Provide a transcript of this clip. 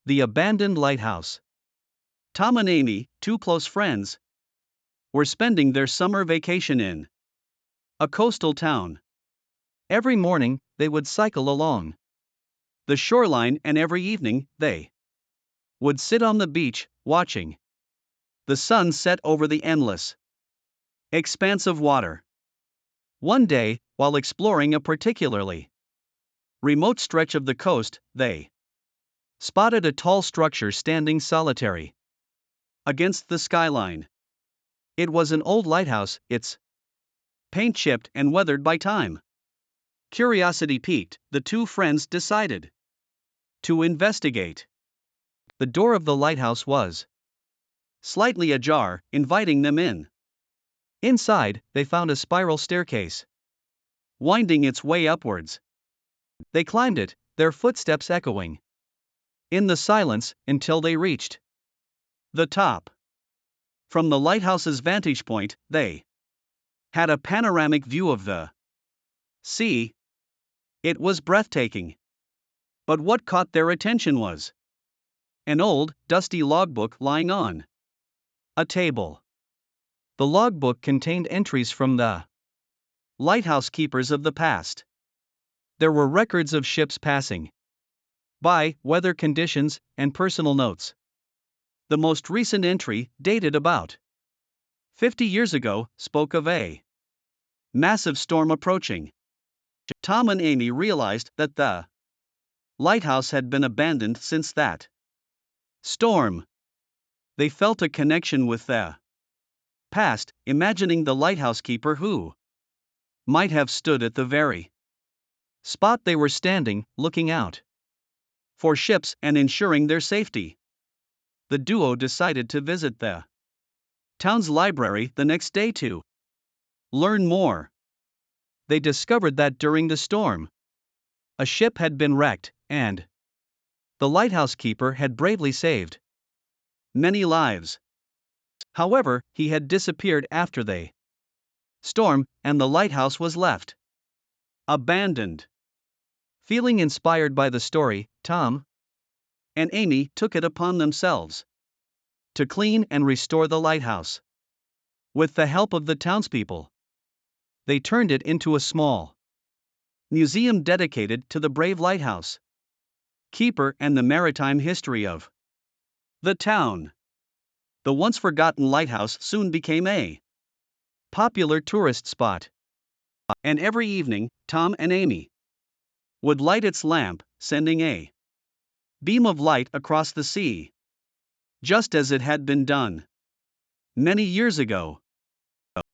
The Abandoned Lighthouse. Tom and Amy, two close friends, were spending their summer vacation in a coastal town. Every morning, they would cycle along the shoreline, and every evening, they would sit on the beach, watching the sun set over the endless expanse of water. One day, while exploring a particularly remote stretch of the coast, they spotted a tall structure standing solitary against the skyline. It was an old lighthouse, its paint chipped and weathered by time. Curiosity piqued, the two friends decided to investigate. The door of the lighthouse was slightly ajar, inviting them in. Inside, they found a spiral staircase winding its way upwards. They climbed it, their footsteps echoing in the silence until they reached the top. From the lighthouse's vantage point, they had a panoramic view of the sea. It was breathtaking. But what caught their attention was an old, dusty logbook lying on a table. The logbook contained entries from the lighthouse keepers of the past. There were records of ships passing by, weather conditions, and personal notes. The most recent entry, dated about 50 years ago, spoke of a massive storm approaching. Tom and Amy realized that the lighthouse had been abandoned since that storm. They felt a connection with the past, imagining the lighthouse keeper who might have stood at the very spot they were standing, looking out for ships and ensuring their safety. The duo decided to visit the town's library the next day to learn more. They discovered that during the storm, a ship had been wrecked, and the lighthouse keeper had bravely saved many lives. However, he had disappeared after the storm, and the lighthouse was left abandoned. Feeling inspired by the story, Tom and Amy took it upon themselves to clean and restore the lighthouse. With the help of the townspeople, they turned it into a small museum dedicated to the brave lighthouse keeper and the maritime history of the town. The once forgotten lighthouse soon became a popular tourist spot. And every evening, Tom and Amy would light its lamp, sending a beam of light across the sea, just as it had been done many years ago.